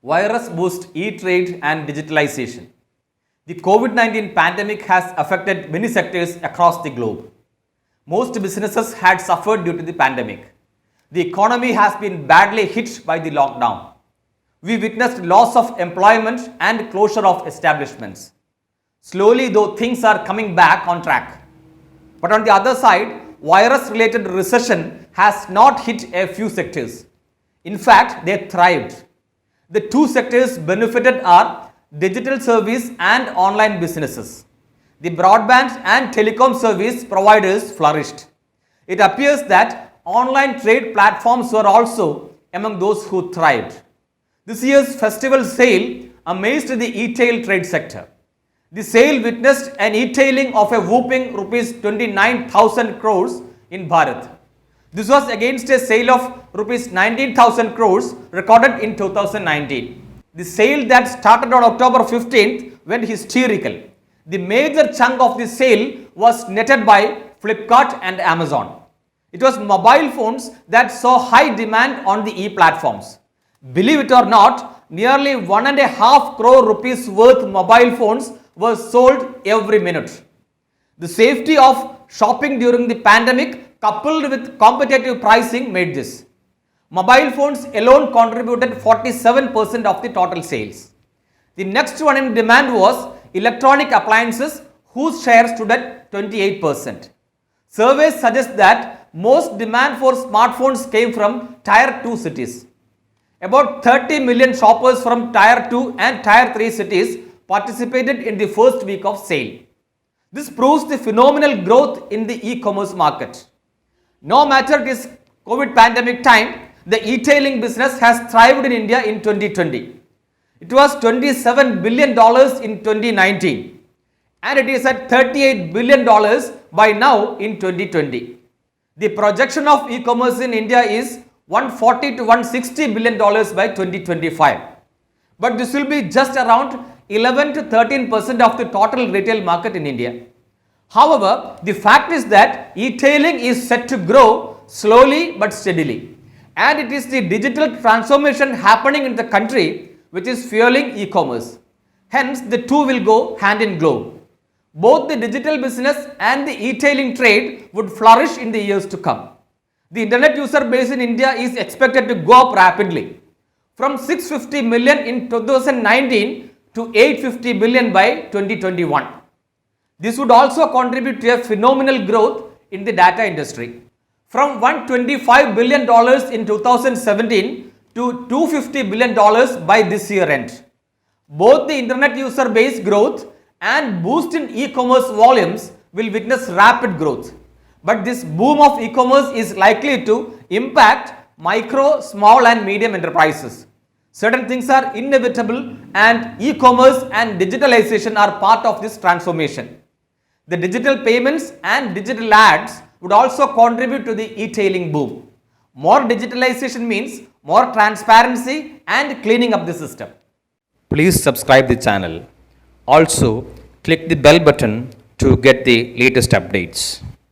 Virus boost e-trade and digitalization. The COVID-19 pandemic has affected many sectors across the globe. Most businesses had suffered due to the pandemic. The economy has been badly hit by the lockdown. We witnessed loss of employment and closure of establishments. Slowly, though, things are coming back on track. But on the other side, virus-related recession has not hit a few sectors. In fact, they thrived. The two sectors benefited are digital service and online businesses. The broadband and telecom service providers flourished. It appears that online trade platforms were also among those who thrived. This year's festival sale amazed the e-tail trade sector. The sale witnessed an e-tailing of a whopping rupees 29,000 crores in Bharat. This was against a sale of rupees 19,000 crores recorded in 2019. The sale that started on October 15th went hysterical. The major chunk of the sale was netted by Flipkart and Amazon. It was mobile phones that saw high demand on the e-platforms. Believe it or not, nearly 1.5 crore rupees worth mobile phones were sold every minute. The safety of shopping during the pandemic coupled with competitive pricing made this. Mobile phones alone contributed 47% of the total sales. The next one in demand was electronic appliances, whose share stood at 28%. Surveys suggest that most demand for smartphones came from Tier 2 cities. About 30 million shoppers from Tier 2 and Tier 3 cities participated in the first week of sale. This proves the phenomenal growth in the e-commerce market. No matter it is COVID pandemic time, the e-tailing business has thrived in India in 2020. It was $27 billion in 2019 and it is at $38 billion by now in 2020. The projection of e-commerce in India is $140 to $160 billion by 2025. But this will be just around 11 to 13% of the total retail market in India. However, the fact is that e-tailing is set to grow slowly but steadily. And it is the digital transformation happening in the country which is fueling e-commerce. Hence, the two will go hand in glove. Both the digital business and the e-tailing trade would flourish in the years to come. The internet user base in India is expected to go up rapidly from 650 million in 2019 to 850 million by 2021. This would also contribute to a phenomenal growth in the data industry. From $125 billion in 2017 to $250 billion by this year end. Both the internet user base growth and boost in e-commerce volumes will witness rapid growth. But this boom of e-commerce is likely to impact micro, small and medium enterprises. Certain things are inevitable and e-commerce and digitalization are part of this transformation. The digital payments and digital ads would also contribute to the e-tailing boom. More digitalization means more transparency and cleaning up the system. Please subscribe the channel. Also, click the bell button to get the latest updates.